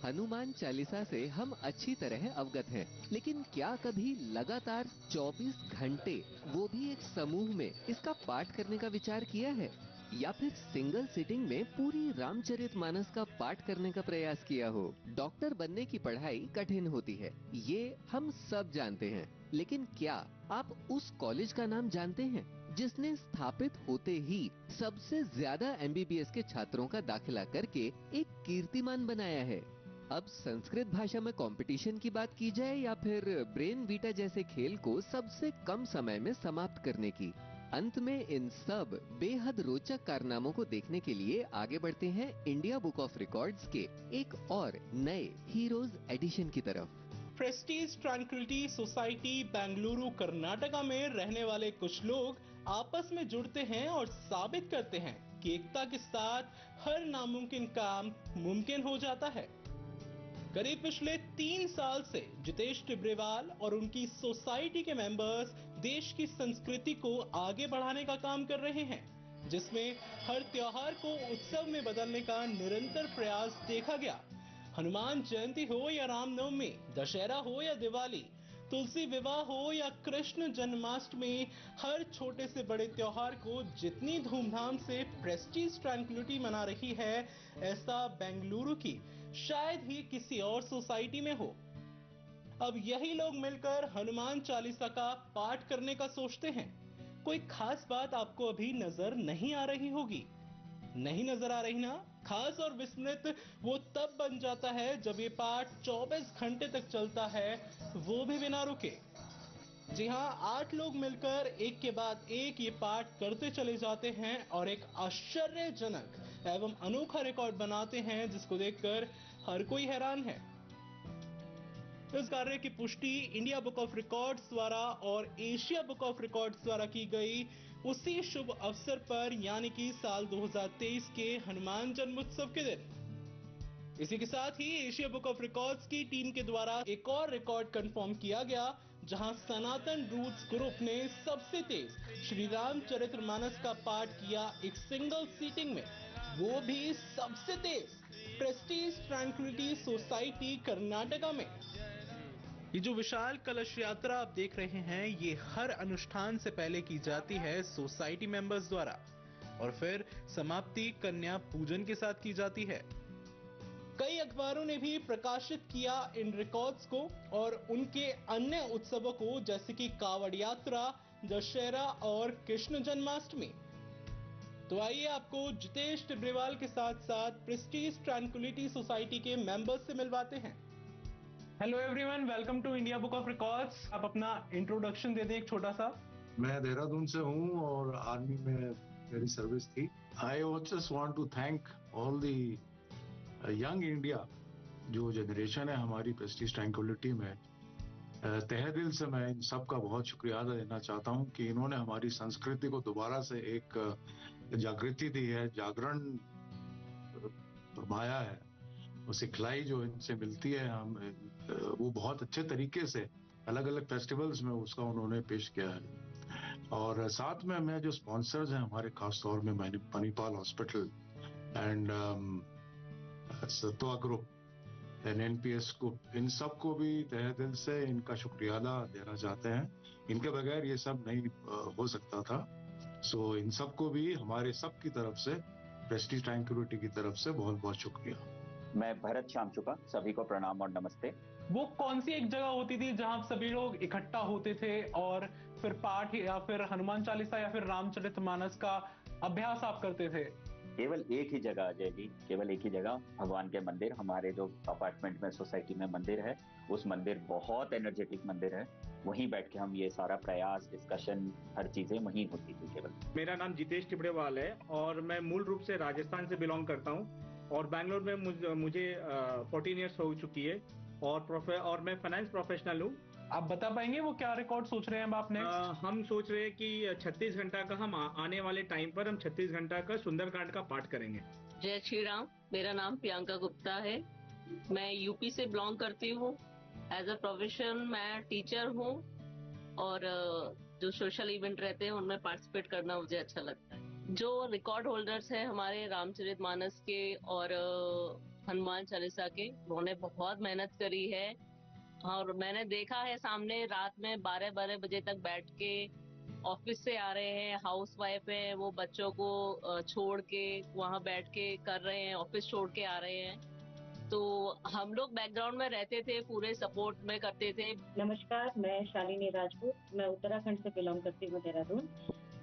हनुमान चालीसा से हम अच्छी तरह अवगत हैं, लेकिन क्या कभी लगातार 24 घंटे, वो भी एक समूह में, इसका पाठ करने का विचार किया है? या फिर सिंगल सिटिंग में पूरी रामचरितमानस का पाठ करने का प्रयास किया हो? डॉक्टर बनने की पढ़ाई कठिन होती है, ये हम सब जानते हैं, लेकिन क्या आप उस कॉलेज का नाम जानते हैं जिसने स्थापित होते ही सबसे ज्यादा एमबीबीएस के छात्रों का दाखिला करके एक कीर्तिमान बनाया है? अब संस्कृत भाषा में कंपटीशन की बात की जाए या फिर ब्रेन वीटा जैसे खेल को सबसे कम समय में समाप्त करने की? अंत में इन सब बेहद रोचक कारनामों को देखने के लिए आगे बढ़ते हैं इंडिया बुक ऑफ रिकॉर्ड्स के एक और नए हीरोज एडिशन की तरफ। Prestige Tranquility society Bengaluru Karnataka में रहने वाले कुछ लोग आपस में जुड़ते हैं और साबित करते हैं कि एकता के साथ हर नामुमकिन काम मुमकिन हो जाता है। करीब पिछले 3 साल से जितेश टिब्रेवाल और उनकी सोसाइटी के मेंबर्स देश की संस्कृति को आगे बढ़ाने का काम कर रहे हैं, जिसमें हर त्योहार को उत्सव में बदलने का निरंतर प्रयास देखा गया। हनुमान जयंती हो या रामनवमी, दशहरा हो या दिवाली, तुलसी विवाह हो या कृष्ण जन्माष्टमी, हर छोटे से बड़े त्योहार को जितनी धूमधाम से प्रेस्टीज ट्रैंक्विलिटी मना रही है, ऐसा बेंगलुरु की शायद ही किसी और सोसाइटी में हो। अब यही लोग मिलकर हनुमान चालीसा का पाठ करने का सोचते हैं। कोई खास बात आपको अभी नजर नहीं आ रही होगी? नहीं नजर आ रही ना? खास और विस्मृत वो तब बन जाता है जब ये पाठ 24 घंटे तक चलता है, वो भी बिना रुके। जी हाँ, 8 लोग मिलकर एक के बाद एक ये पाठ करते चले जाते हैं और एक आश्चर्यजनक एवं अनोखा रिकॉर्ड बनाते हैं, जिसको देखकर हर कोई हैरान है। इस कार्य की पुष्टि इंडिया बुक ऑफ रिकॉर्ड्स द्वारा और एशिया बुक ऑफ रिकॉर्ड्स द्वारा की गई उसी शुभ अवसर पर, यानी कि साल 2023 के हनुमान जन्मोत्सव के दिन। इसी के साथ ही एशिया बुक ऑफ रिकॉर्ड्स की टीम के द्वारा एक और रिकॉर्ड कंफर्म किया गया, जहां सनातन रूट्स ग्रुप ने सबसे तेज श्री रामचरितमानस का पाठ किया एक सिंगल सीटिंग में, वो भी सबसे तेज प्रेस्टीज ट्रैंक्विलिटी सोसाइटी कर्नाटका में। ये जो विशाल कलश यात्रा आप देख रहे हैं, ये हर अनुष्ठान से पहले की जाती है सोसाइटी मेंबर्स द्वारा और फिर समाप्ति कन्या पूजन के साथ की जाती है। कई अखबारों ने भी प्रकाशित किया इन रिकॉर्ड्स को और उनके अन्य उत्सवों को, जैसे कि कावड़ यात्रा, दशहरा और कृष्ण जन्माष्टमी। तो आइए आपको जितेश टिब्रेवाल के साथ साथ प्रेस्टीज ट्रैंक्विलिटी सोसाइटी के मेंबर्स से मिलवाते हैं। Hello everyone, welcome to India book of records. आप अपना इंट्रोडक्शन दे दें एक छोटा सा। मैं देहरादून से हूँ और आर्मी में मेरी सर्विस थी। I just want to thank all the young India, जो जनरेशन है हमारी प्रेस्टीज ट्रैंक्विलिटी में। तहे दिल से मैं इन सब का बहुत शुक्रिया अदा देना चाहता हूँ कि इन्होंने हमारी संस्कृति को दोबारा से एक जागृति दी है, जागरण फरमाया है। वो सिखलाई जो इनसे मिलती है, हम वो बहुत अच्छे तरीके से अलग अलग फेस्टिवल्स में उसका उन्होंने पेश किया है। और साथ में मैं जो स्पॉन्सर्स हैं हमारे, खास तौर में Manipal hospital and Sattva group and NPS group, इन सब को भी तहे दिल से इनका शुक्रिया अदा देना चाहते हैं। इनके बगैर ये सब नहीं हो सकता था। सो इन सब को भी हमारे सब की तरफ से, प्रेस्टीज ट्रैंक्विलिटी की तरफ से बहुत बहुत शुक्रिया। मैं भरत श्यामचुका, सभी को प्रणाम और नमस्ते। वो कौन सी एक जगह होती थी जहां सभी लोग इकट्ठा होते थे और फिर पाठ या फिर हनुमान चालीसा या फिर रामचरितमानस का अभ्यास आप करते थे? केवल एक ही जगह अजय जी, केवल एक ही जगह, भगवान के मंदिर। हमारे जो अपार्टमेंट में, सोसाइटी में मंदिर है, उस मंदिर, बहुत एनर्जेटिक मंदिर है, वहीं बैठ के हम ये सारा प्रयास, डिस्कशन, हर चीजें वहीं होती थी केवल। मेरा नाम जितेश टिब्रेवाल है और मैं मूल रूप से राजस्थान से बिलोंग करता हूँ और बैंगलोर में मुझे 14 ईयर्स हो चुकी है और मैं फाइनेंस प्रोफेशनल हूँ। आप बता पाएंगे वो क्या रिकॉर्ड सोच रहे हैं आप नेक्स्ट? हम सोच रहे हैं कि 36 घंटा का, हम आने वाले टाइम पर हम 36 घंटा का सुंदरकांड का पाठ करेंगे। जय श्री राम। मेरा नाम प्रियंका गुप्ता है। मैं यूपी से बिलोंग करती हूँ। एज अ प्रोफेशन मैं टीचर हूँ और जो सोशल इवेंट रहते हैं उनमें पार्टिसिपेट करना मुझे अच्छा लगता है। जो रिकॉर्ड होल्डर्स हैं हमारे रामचरितमानस के और हनुमान चालीसा के। उन्होंने बहुत मेहनत करी है और मैंने देखा है सामने रात में 12-12 बजे तक बैठ के ऑफिस से आ रहे हैं, हाउस वाइफ है, वो बच्चों को छोड़ के वहां बैठ के कर रहे हैं, ऑफिस छोड़ के आ रहे हैं। तो हम लोग बैकग्राउंड में रहते थे, पूरे सपोर्ट में करते थे। नमस्कार, मैं शालिनी राजपूत, मैं उत्तराखंड से बिलोंग करती हूँ, देहरादून।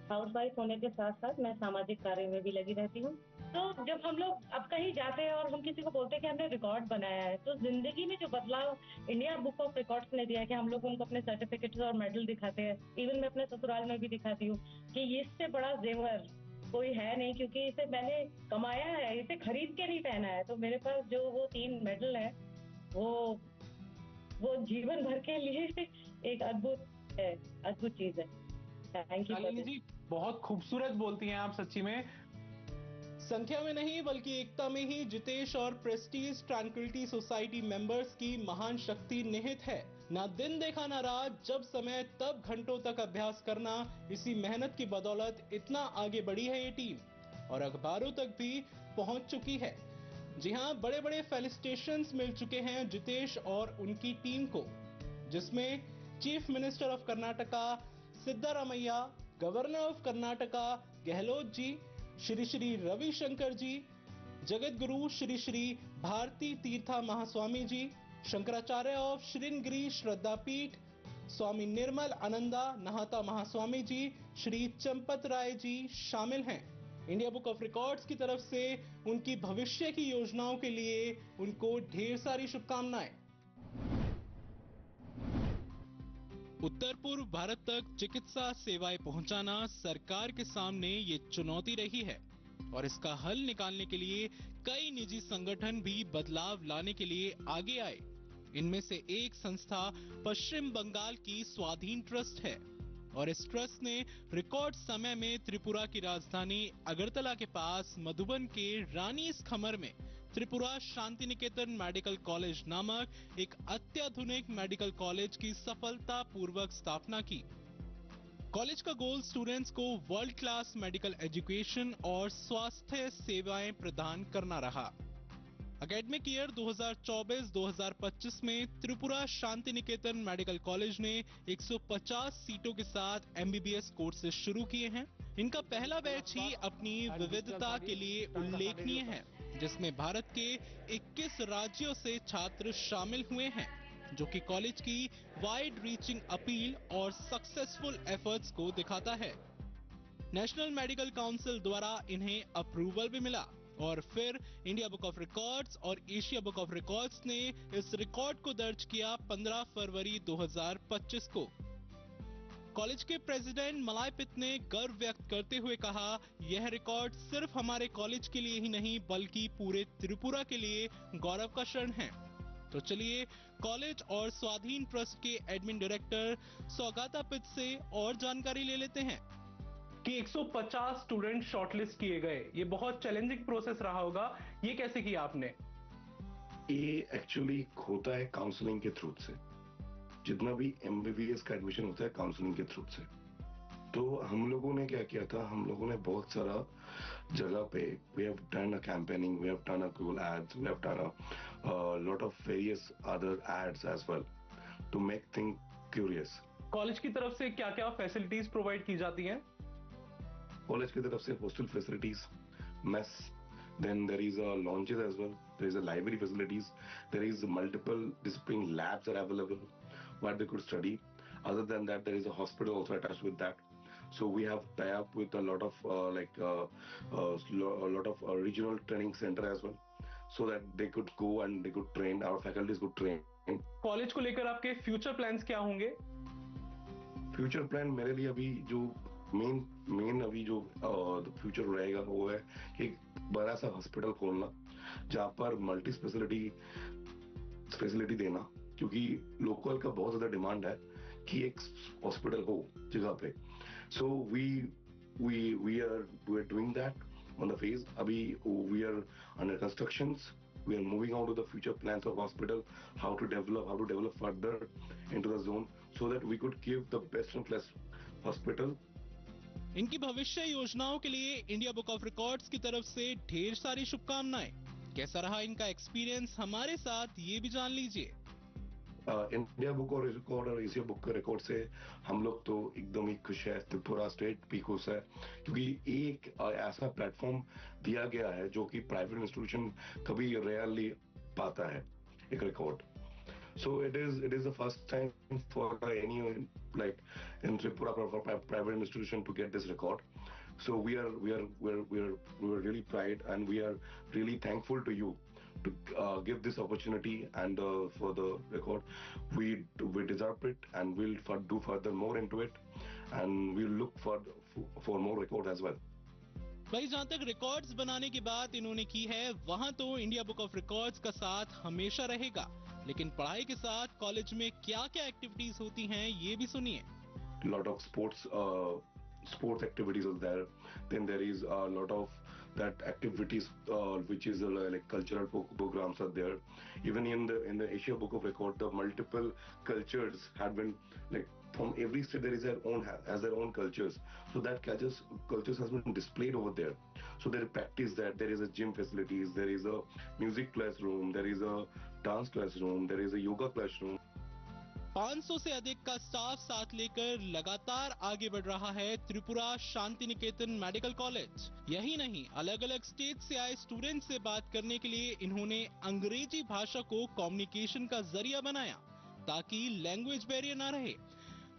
हाउस वाइफ होने के साथ साथ मैं सामाजिक कार्य में भी लगी रहती हूँ। तो जब हम लोग अब कहीं जाते हैं और हम किसी को बोलते हैं कि हमने रिकॉर्ड बनाया है, तो जिंदगी में जो बदलाव इंडिया बुक ऑफ रिकॉर्ड्स ने दिया है कि हम लोग उनको अपने सर्टिफिकेट्स और मेडल दिखाते हैं। इवन मैं अपने ससुराल में भी दिखाती हूँ कि इससे बड़ा जेवर कोई है नहीं, क्योंकि इसे मैंने कमाया है, इसे खरीद के नहीं पहना है। तो मेरे पास जो वो 3 मेडल है, वो जीवन भर के लिए एक अद्भुत चीज है। Thank you. शालिनी जी, बहुत खूबसूरत बोलती हैं आप सच्ची में। संख्या में नहीं बल्कि एकता में ही जितेश और प्रेस्टीज ट्रैंक्विलिटी सोसाइटी मेंबर्स की महान शक्ति निहित है। ना दिन देखा ना रात, जब समय तब घंटों तक अभ्यास करना, इसी मेहनत की बदौलत इतना आगे बढ़ी है ये टीम और अखबारों तक भी पहुंच चुकी है। जी हाँ, बड़े बड़े फेलिसिटेशंस मिल चुके हैं जितेश और उनकी टीम को, जिसमें chief minister of Karnataka Siddaramaiah, governor of Karnataka Gehlot ji, Shri Shri Ravishankar ji, Jagat Guru Shri Shri Bharati Tirtha Mahaswami ji, Shankaracharya of Sringeri Sharadapeetha, Swami Nirmalanandanatha Mahaswami जी, श्री चंपत राय जी शामिल हैं। इंडिया बुक ऑफ रिकॉर्ड्स की तरफ से उनकी भविष्य की योजनाओं के लिए उनको ढेर सारी शुभकामनाएं। उत्तर पूर्व भारत तक चिकित्सा सेवाएं पहुंचाना सरकार के सामने ये चुनौती रही है और इसका हल निकालने के लिए कई निजी संगठन भी बदलाव लाने के लिए आगे आए। इनमें से एक संस्था पश्चिम बंगाल की स्वाधीन ट्रस्ट है और इस ट्रस्ट ने रिकॉर्ड समय में त्रिपुरा की राजधानी अगरतला के पास मधुबन के रानीस खमर में त्रिपुरा शांति निकेतन मेडिकल कॉलेज नामक एक अत्याधुनिक मेडिकल कॉलेज की सफलतापूर्वक स्थापना की। कॉलेज का गोल स्टूडेंट्स को वर्ल्ड क्लास मेडिकल एजुकेशन और स्वास्थ्य सेवाएं प्रदान करना रहा। एकेडमिक ईयर 2024-2025 में त्रिपुरा शांति निकेतन मेडिकल कॉलेज ने 150 सीटों के साथ एमबीबीएस कोर्सेज शुरू किए हैं। इनका पहला बैच ही अपनी विविधता के लिए उल्लेखनीय है, जिसमें भारत के 21 राज्यों से छात्र शामिल हुए हैं, जो कि कॉलेज की वाइड रीचिंग अपील और सक्सेसफुल एफर्ट्स को दिखाता है। नेशनल मेडिकल काउंसिल द्वारा इन्हें अप्रूवल भी मिला और फिर इंडिया बुक ऑफ रिकॉर्ड्स और एशिया बुक ऑफ रिकॉर्ड्स ने इस रिकॉर्ड को दर्ज किया 15 फरवरी 2025 को। कॉलेज के प्रेसिडेंट मलायपित ने गर्व व्यक्त करते हुए कहा, यह रिकॉर्ड सिर्फ हमारे कॉलेज के लिए ही नहीं बल्कि पूरे त्रिपुरा के लिए गौरव का क्षण है। तो चलिए कॉलेज और स्वाधीन ट्रस्ट के एडमिन डायरेक्टर सौगातापित से और जानकारी ले लेते हैं कि 150 स्टूडेंट शॉर्टलिस्ट किए गए। ये बहुत चैलेंजिंग प्रोसेस रहा होगा, ये कैसे किया आपने? ये एक्चुअली होता है काउंसलिंग के थ्रू से। जितना भी एमबीबीएस का एडमिशन होता है काउंसलिंग के थ्रू से। तो हम लोगों ने क्या किया था, हम लोगों ने बहुत सारा जगह पे we have done a campaigning, we have done a Google ads, we have done a lot of various other ads as well to make thing curious. College की तरफ से क्या क्या फैसिलिटीज प्रोवाइड की जाती हैं? कॉलेज की तरफ से hostel facilities, mess, then there is a lounges as well, there is a library facilities, there is multiple discipline labs are available where they could study. Other than that, there is a hospital also attached with that. So we have tie up with a lot of regional training center as well, so that they could go and they could train, our faculties could train. College को लेकर आपके future plans क्या होंगे? Future plan मेरे लिए अभी जो main अभी जो फ्यूचर रहेगा वो है कि बड़ा सा हॉस्पिटल खोलना जहाँ पर मल्टी स्पेशलिटी देना, क्योंकि लोकल का बहुत ज्यादा डिमांड है कि एक हॉस्पिटल हो जगह पे। So we are doing that on the phase. अभी we are under constructions, we are moving on to the future plans of hospital, how to develop further into the zone so that we could give the best in class hospital. इनकी भविष्य योजनाओं के लिए India book of records की तरफ से ढेर सारी शुभकामनाएं। कैसा रहा इनका एक्सपीरियंस हमारे साथ, ये भी जान लीजिए। इंडिया बुक और रिकॉर्ड और एशिया बुक के रिकॉर्ड से हम लोग तो एकदम ही खुश है, त्रिपुरा स्टेट भी खुश है, क्योंकि एक ऐसा प्लेटफॉर्म दिया गया है जो कि प्राइवेट इंस्टीट्यूशन कभी रेयरली पाता है, एक record. So it is the first time for any like in Tripura for private institution to get this record. So we are really proud and we are really thankful to you to give this opportunity and for the record. We deserve it and we'll do further more into it and we'll look for more record as well. भाई जहाँ तक records बनाने की बात इन्होंने की है, वहाँ तो इंडिया बुक ऑफ रिकॉर्ड्स का साथ हमेशा रहेगा, लेकिन पढ़ाई के साथ कॉलेज में क्या क्या एक्टिविटीज होती हैं, ये भी सुनिए। Lot of sports activities are there. Then there is a lot of that activities which is like cultural programs are there. Even in the Asia Book of Record, the multiple cultures have been like from every state there is their own cultures. So that cultures has been displayed over there. So there is practice that there is a gym facilities, there is a music classroom, there is a dance classroom, there is a yoga classroom. 500 से अधिक का staff साथ लेकर लगातार आगे बढ़ रहा है त्रिपुरा शांति निकेतन मेडिकल कॉलेज। यही नहीं, अलग अलग स्टेट से आए स्टूडेंट से बात करने के लिए इन्होंने अंग्रेजी भाषा को कम्युनिकेशन का जरिया बनाया ताकि लैंग्वेज बैरियर ना रहे।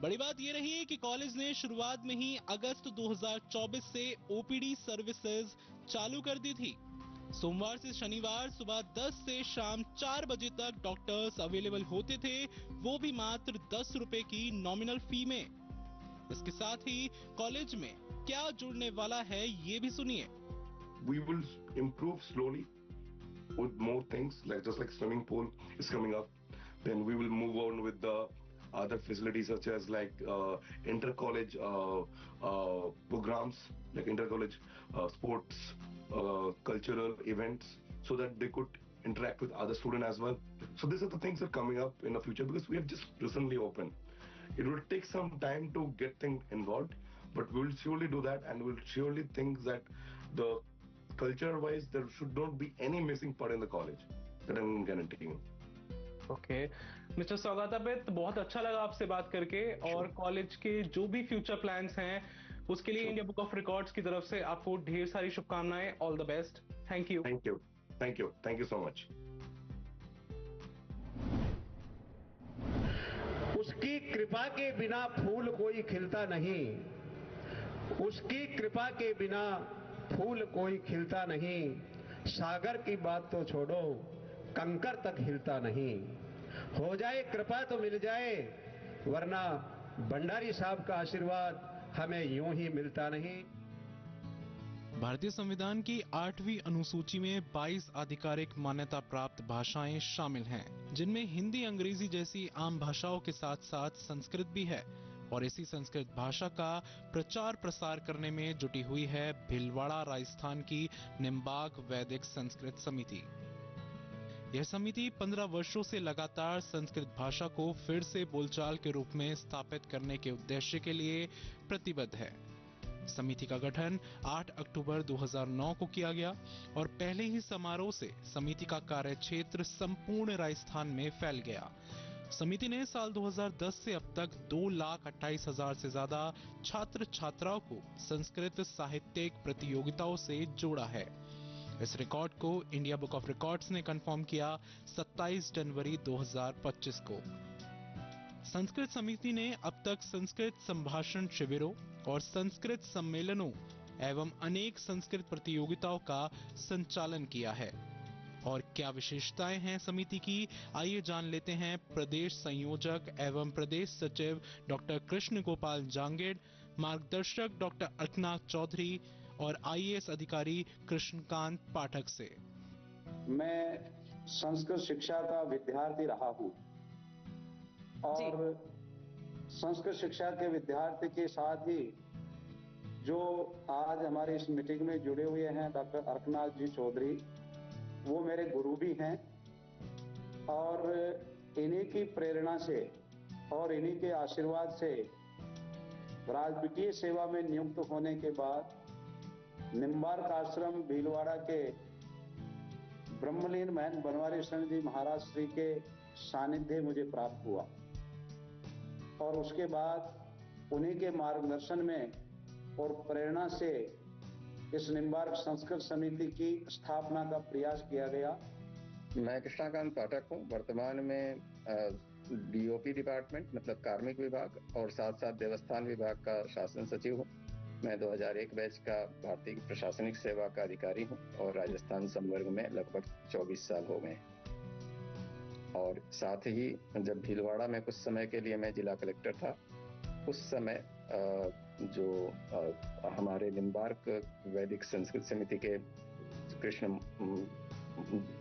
बड़ी बात ये रही है कि कॉलेज ने शुरुआत में ही अगस्त 2024 से ओपीडी सर्विसेज चालू कर दी थी। सोमवार से शनिवार सुबह 10 से शाम 4 बजे तक डॉक्टर्स अवेलेबल होते थे, वो भी मात्र 10 रुपए की नॉमिनल फी में। इसके साथ ही कॉलेज में क्या जुड़ने वाला है, ये भी सुनिए। We will improve slowly with more things just like swimming pool is coming up. Then we will move on with the other facilities such as like inter-college programs, like inter-college sports, cultural events, so that they could interact with other students as well. So these are the things that are coming up in the future because we have just recently opened. It will take some time to get things involved, but we will surely do that and we'll surely think that the culture-wise there should not be any missing part in the college. That I'm guaranteeing. Okay mister सौगातापित, बहुत अच्छा लगा आपसे बात करके और college के जो भी फ्यूचर प्लान्स हैं उसके लिए इंडिया बुक ऑफ रिकॉर्ड्स की तरफ से आपको ढेर सारी शुभकामनाएं। All the best. Thank you. Thank you, thank you, thank you so much. उसकी कृपा के बिना फूल कोई खिलता नहीं, उसकी कृपा के बिना फूल कोई खिलता नहीं, सागर की बात तो छोड़ो कंकर तक हिलता नहीं, हो जाए कृपा तो मिल जाए वरना भंडारी साहब का आशीर्वाद हमें यूं ही मिलता नहीं। भारतीय संविधान की 8वीं अनुसूची में 22 आधिकारिक मान्यता प्राप्त भाषाएं शामिल हैं, जिनमें हिंदी अंग्रेजी जैसी आम भाषाओं के साथ साथ संस्कृत भी है। और इसी संस्कृत भाषा का प्रचार प्रसार करने में जुटी हुई है भीलवाड़ा राजस्थान की निम्बार्क वैदिक संस्कृत समिति। यह समिति 15 वर्षों से लगातार संस्कृत भाषा को फिर से बोलचाल के रूप में स्थापित करने के उद्देश्य के लिए प्रतिबद्ध है। समिति का गठन 8 अक्टूबर 2009 को किया गया और पहले ही समारोह से समिति का कार्य क्षेत्र संपूर्ण राजस्थान में फैल गया। समिति ने साल 2010 से अब तक 2,28,000 से ज्यादा छात्र छात्राओं को संस्कृत साहित्यिक प्रतियोगिताओं से जोड़ा है। इस रिकॉर्ड को इंडिया बुक ऑफ रिकॉर्ड्स ने कंफर्म किया 27 जनवरी 2025 को। संस्कृत समिति ने अब तक संस्कृत संभाषण शिविरों और संस्कृत सम्मेलनों एवं अनेक संस्कृत प्रतियोगिताओं का संचालन किया है। और क्या विशेषताएं हैं समिति की, आइए जान लेते हैं प्रदेश संयोजक एवं प्रदेश सचिव डॉक्टर कृष्ण गोपाल जांगेड़, मार्गदर्शक डॉक्टर अर्कनाथ चौधरी और आईएएस अधिकारी कृष्णकांत पाठक से। मैं संस्कृत शिक्षा का विद्यार्थी रहा हूं और संस्कृत शिक्षा के विद्यार्थी के साथ ही जो आज हमारे इस मीटिंग में जुड़े हुए हैं डॉक्टर अर्कनाथ जी चौधरी, वो मेरे गुरु भी हैं और इन्हीं की प्रेरणा से और इन्हीं के आशीर्वाद से राजकीय सेवा में नियुक्त होने के बाद निम्बार्क आश्रम भीलवाड़ा के ब्रह्मलीन महंत बनवारी शरण जी महाराज श्री के सानिध्य मुझे प्राप्त हुआ और उसके बाद उन्हीं के मार्गदर्शन में और प्रेरणा से इस निम्बार्क संस्कृत समिति की स्थापना का प्रयास किया गया। मैं कृष्णाकांत पाठक हूँ। वर्तमान में डीओपी डिपार्टमेंट मतलब कार्मिक विभाग और साथ साथ देवस्थान विभाग का शासन सचिव हूँ। मैं 2001 बैच का भारतीय प्रशासनिक सेवा का अधिकारी हूँ और राजस्थान संवर्ग में लगभग 24 साल हो गए। और साथ ही जब भीलवाड़ा में कुछ समय के लिए मैं जिला कलेक्टर था, उस समय जो हमारे निम्बार्क वैदिक संस्कृत समिति के कृष्ण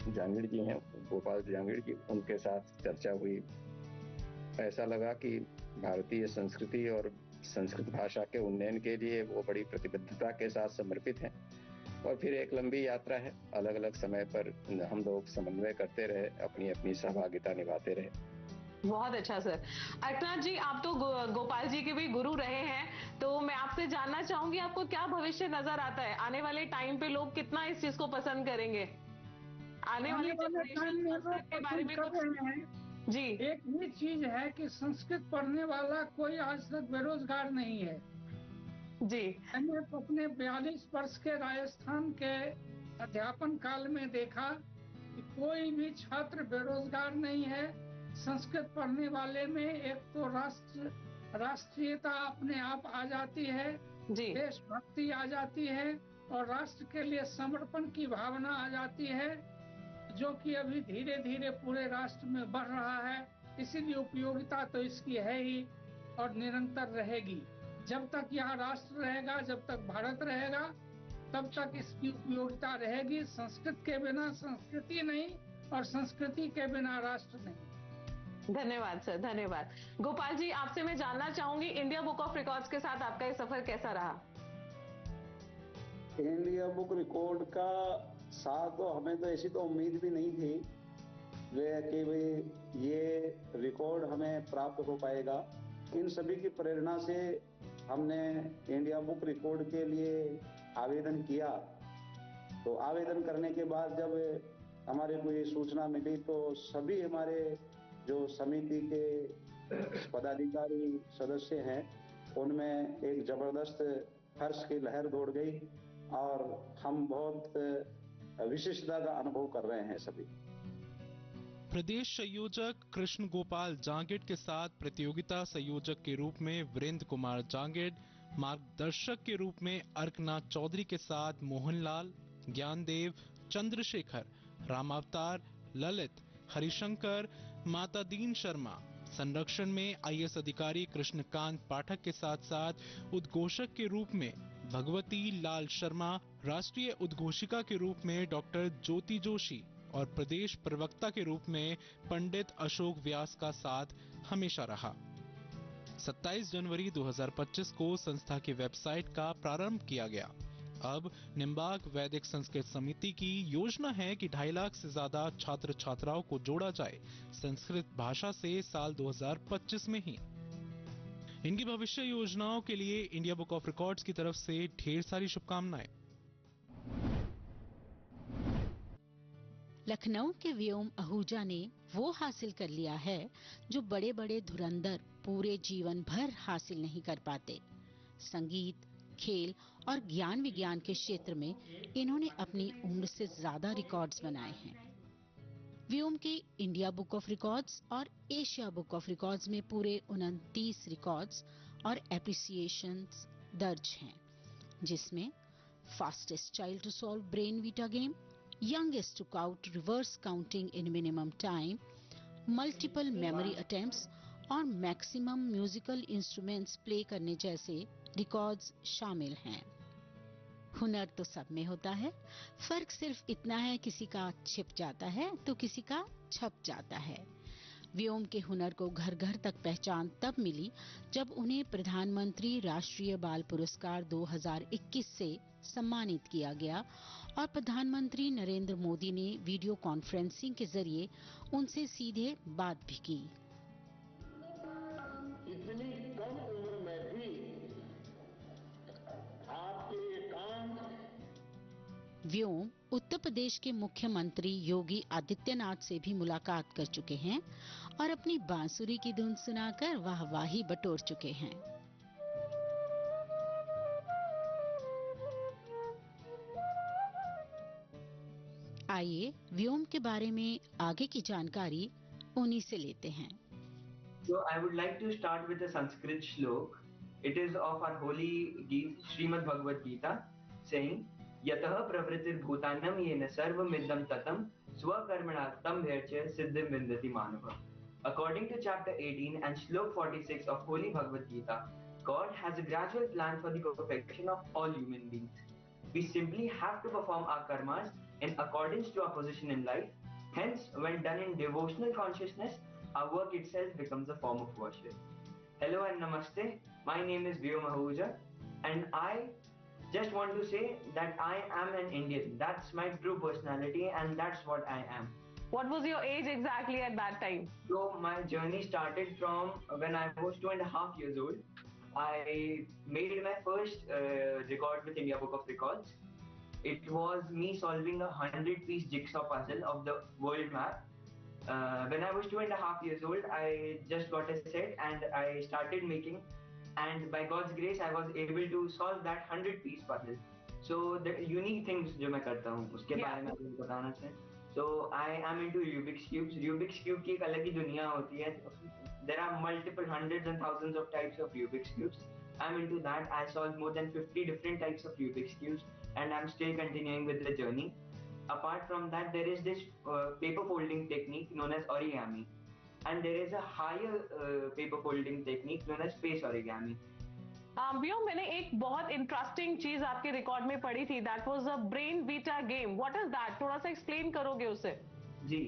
जांगिड़ जी हैं, गोपाल जांगिड़ जी, उनके साथ चर्चा हुई। ऐसा लगा कि भारतीय संस्कृति और संस्कृत भाषा के उन्नयन के लिए वो बड़ी प्रतिबद्धता के साथ समर्पित हैं। और फिर एक लंबी यात्रा है, अलग अलग समय पर हम लोग समन्वय करते रहे, अपनी अपनी सहभागिता निभाते रहे। बहुत अच्छा सर। अर्कनाथ जी, आप तो गोपाल जी के भी गुरु रहे हैं, तो मैं आपसे जानना चाहूंगी आपको क्या भविष्य नजर आता है? आने वाले टाइम पे लोग कितना इस चीज को पसंद करेंगे? आने वाले टाइम में लोग के बारे में कर रहे हैं जी। एक ही चीज है कि संस्कृत पढ़ने वाला कोई आज तक बेरोजगार नहीं है जी। मैंने अपने 42 वर्ष के राजस्थान के अध्यापन काल में देखा कि कोई भी छात्र बेरोजगार नहीं है। संस्कृत पढ़ने वाले में एक तो राष्ट्रीयता अपने आप आ जाती है, देशभक्ति आ जाती है और राष्ट्र के लिए समर्पण की भावना आ जाती है, जो कि अभी धीरे धीरे पूरे राष्ट्र में बढ़ रहा है। इसीलिए उपयोगिता तो इसकी है ही और निरंतर रहेगी। जब तक यहाँ राष्ट्र रहेगा, जब तक भारत रहेगा, तब तक इसकी उपयोगिता रहेगी। संस्कृत के बिना संस्कृति नहीं और संस्कृति के बिना राष्ट्र नहीं। धन्यवाद सर, धन्यवाद। गोपाल जी, आपसे मैं जानना चाहूंगी इंडिया बुक ऑफ रिकॉर्ड्स के साथ आपका ये सफर कैसा रहा? इंडिया बुक रिकॉर्ड का साथ तो हमें तो ऐसी तो उम्मीद भी नहीं थी कि भाई ये रिकॉर्ड हमें प्राप्त हो पाएगा। इन सभी की प्रेरणा से हमने इंडिया बुक रिकॉर्ड के लिए आवेदन किया। तो आवेदन करने के बाद जब हमारे को ये सूचना मिली तो सभी हमारे जो समिति के पदाधिकारी सदस्य हैं उनमें एक जबरदस्त हर्ष की लहर दौड़ गई और हम बहुत विशिष्टता का अनुभव कर रहे हैं सभी। प्रदेश संयोजक कृष्ण गोपाल जांगिड़ के साथ प्रतियोगिता संयोजक के रूप में वीरेंद्र कुमार जांगिड़, मार्गदर्शक के रूप में अर्कनाथ चौधरी के साथ मोहनलाल, ज्ञानदेव, चंद्रशेखर, रामावतार, ललित, हरिशंकर, माता दीन शर्मा, संरक्षण में आईएएस अधिकारी कृष्णकांत पाठक के साथ साथ उद्घोषक के रूप में भगवती लाल शर्मा, राष्ट्रीय उद्घोषिका के रूप में डॉक्टर ज्योति जोशी और प्रदेश प्रवक्ता के रूप में पंडित अशोक व्यास का साथ हमेशा रहा। 27 जनवरी 2025 को संस्था की वेबसाइट का प्रारंभ किया गया। अब निम्बार्क वैदिक संस्कृत समिति की योजना है कि 2.5 लाख से ज्यादा छात्र छात्राओं को जोड़ा जाए संस्कृत भाषा से साल 2025 में ही। इनकी भविष्य योजनाओं के लिए इंडिया बुक ऑफ रिकॉर्ड्स की तरफ से ढेर सारी शुभकामनाएं। लखनऊ के व्योम आहूजा ने वो हासिल कर लिया है जो बड़े बड़े धुरंधर पूरे जीवन भर हासिल नहीं कर पाते। संगीत, खेल और ज्ञान विज्ञान के क्षेत्र में इन्होंने अपनी उम्र से ज्यादा रिकॉर्ड्स बनाए हैं। व्योम के इंडिया बुक ऑफ रिकॉर्ड्स और एशिया बुक ऑफ रिकॉर्ड्स में पूरे 29 रिकॉर्ड्स और एप्रिसिएशंस दर्ज हैं, जिसमें fastest child to solve brain vita game, youngest to count reverse counting in minimum time, multiple memory attempts और मैक्सिमम म्यूजिकल इंस्ट्रूमेंट्स प्ले करने जैसे रिकॉर्ड्स शामिल हैं। हुनर तो सब में होता है, फर्क सिर्फ इतना है किसी का छिप जाता है तो किसी का छप जाता है। व्योम के हुनर को घर घर तक पहचान तब मिली जब उन्हें प्रधानमंत्री राष्ट्रीय बाल पुरस्कार 2021 से सम्मानित किया गया और प्रधानमंत्री नरेंद्र मोदी ने वीडियो कॉन्फ्रेंसिंग के जरिए उनसे सीधे बात भी की। इतनी कम उम्र में भी आपके ये काम। व्योम उत्तर प्रदेश के मुख्यमंत्री योगी आदित्यनाथ से भी मुलाकात कर चुके हैं और अपनी बांसुरी की धुन सुनाकर वाहवाही बटोर चुके हैं। आइए व्योम के बारे में आगे की जानकारी उन्हीं से लेते हैं। So I would like to start with a Sanskrit shlok. It is of our holy Srimad Bhagavad Gita, saying, "Yatah pravritir bhutanam yena sarvamidam tatam swakarmanattam bhyarcha siddhim vindati manava." According to chapter 18 and shlok 46 of holy Bhagavad Gita, God has a gradual plan for the perfection of all human beings. We simply have to perform our karmas in accordance to our position in life. Hence, when done in devotional consciousness, our work itself becomes a form of worship. Hello and namaste. My name is Vyom Ahuja, and I just want to say that I am an Indian. That's my true personality, and that's what I am. What was your age exactly at that time? So my journey started from when I was 2.5 years old. I made my first record with India Book of Records. It was me solving a 100-piece jigsaw puzzle of the world map. When I was 2.5 years old, I just got a set and I started making, and by God's grace, I was able to solve that 100-piece puzzle. So the unique things जो मैं करता हूँ उसके बारे में आपको बताना चाहिए. So I am into Rubik's cubes. Rubik's cube की एक अलग ही दुनिया होती है. There are multiple hundreds and thousands of types of Rubik's cubes. I'm into that. I solved more than 50 different types of Rubik's cubes, and I'm still continuing with the journey. Apart from that, there is this paper folding technique known as origami, and there is a higher paper folding technique known as space origami. व्योम, मैंने एक बहुत interesting चीज आपके record में पढ़ी थी. That was a brain vita game. What is that? थोड़ा सा एक्सप्लेन करोगे उसे? जी,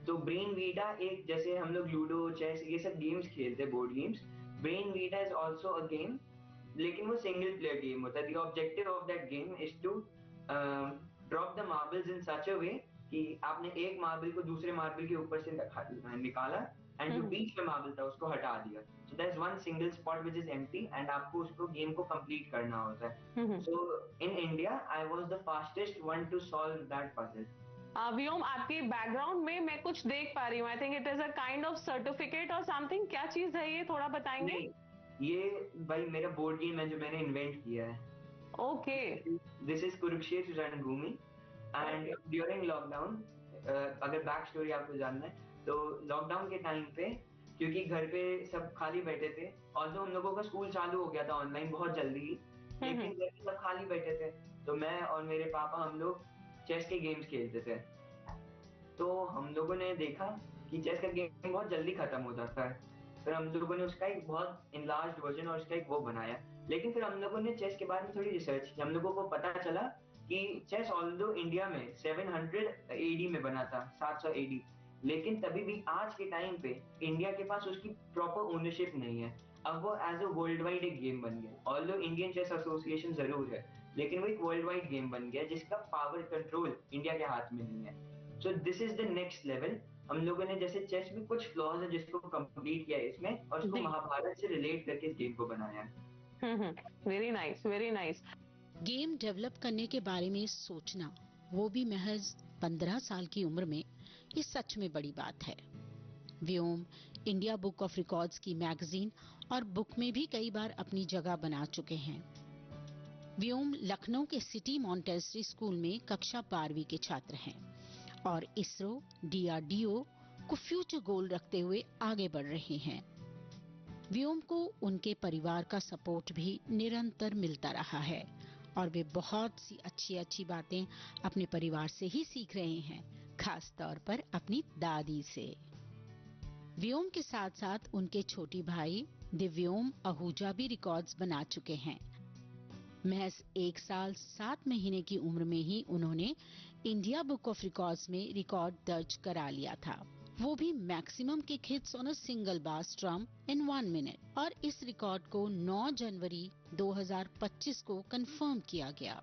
तो ब्रेन वीटा एक, जैसे हम लोग लूडो, चेस, ये सब गेम्स खेलते हैं, board games. Brainvita is also a game, लेकिन वो सिंगल प्लेयर गेम होता है. The objective of that game is to drop the marbles in such a way कि आपने एक मार्बल को दूसरे मार्बल के ऊपर से निकाला, एंड जो बीच में मार्बल था उसको हटा दिया. So there is one single spot which is empty, and आपको उसको गेम को कंप्लीट करना होता है. So in India I was the fastest one to solve that puzzle. Vyom, आपके बैकग्राउंड में मैं कुछ देख पा रही हूँ. I think it is a kind of certificate और समथिंग. क्या चीज है ये, थोड़ा बताएंगे? ये भाई मेरा बोर्ड गेम है जो मैंने इन्वेंट किया है. ओके. दिस इज कुरुक्षेत्र रणभूमि, एंड ड्यूरिंग लॉकडाउन, अगर बैक स्टोरी आपको जानना है तो लॉकडाउन के टाइम पे, क्योंकि घर पे सब खाली बैठे थे, और हम लोगों का स्कूल चालू हो गया था ऑनलाइन बहुत जल्दी ही, लेकिन घर पे सब खाली बैठे थे, तो मैं और मेरे पापा हम लोग चेस के गेम्स खेलते थे. तो हम लोगों ने देखा कि चेस का गेम बहुत जल्दी खत्म हो जाता है. फिर हम लोगों ने उसका एक बहुत इनलार्ज्ड वर्जन और उसका एक वो बनाया. लेकिन फिर हम लोगों ने चेस के बारे में थोड़ी रिसर्च की. हम लोगों को पता चला कि चेस ऑल्दो इंडिया में 700 AD में बना था, 700 AD, लेकिन तभी भी आज के टाइम पे इंडिया के पास उसकी प्रॉपर ओनरशिप नहीं है. अब वो एज अ वर्ल्ड वाइड एक गेम बन गया. ऑल्दो इंडियन चेस एसोसिएशन जरूर है, लेकिन वो एक वर्ल्ड वाइड गेम बन गया जिसका पावर कंट्रोल इंडिया के हाथ में नहीं है. So this is the next level. हम लोगों ने जैसे चेस में कुछ फ्लॉज है जिसको कंप्लीट किया है इसमें, और उसको महाभारत से रिलेट करके इस गेम को बनाया है. Very nice, very nice. Game develop करने के बारे में सोचना, वो भी महज 15 साल की उम्र में, ये सच में बड़ी बात है. व्योम इंडिया बुक ऑफ रिकॉर्ड्स की मैगजीन और बुक में भी कई बार अपनी जगह बना चुके हैं. व्योम लखनऊ के सिटी मॉन्टेसरी स्कूल में कक्षा 12वीं के छात्र हैं और इसरो, DRDO को फ्यूचर गोल रखते हुए आगे बढ़ रहे हैं. व्योम को उनके परिवार का सपोर्ट भी निरंतर मिलता रहा है और वे बहुत सी अच्छी बातें अपने परिवार से ही सीख रहे हैं, खास तौर पर अपनी दादी से. व्योम के साथ साथ उनके छोटे भाई दिव्योम आहूजा भी रिकॉर्ड्स बना चुके हैं. महज 1 साल 7 महीने की उम्र में ही उन्होंने इंडिया बुक ऑफ रिकॉर्ड्स में रिकॉर्ड दर्ज करा लिया था, वो भी maximum kick hits on a single बास ड्रम इन 1 मिनट. और इस रिकॉर्ड को 9 जनवरी 2025 को कंफर्म किया गया.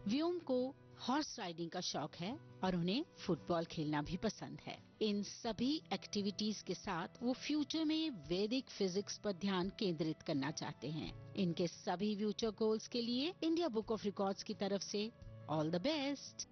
व्योम को हॉर्स राइडिंग का शौक है और उन्हें फुटबॉल खेलना भी पसंद है. इन सभी एक्टिविटीज के साथ वो फ्यूचर में वैदिक फिजिक्स पर ध्यान केंद्रित करना चाहते हैं. इनके सभी फ्यूचर गोल्स के लिए इंडिया बुक ऑफ रिकॉर्ड्स की तरफ से ऑल द बेस्ट.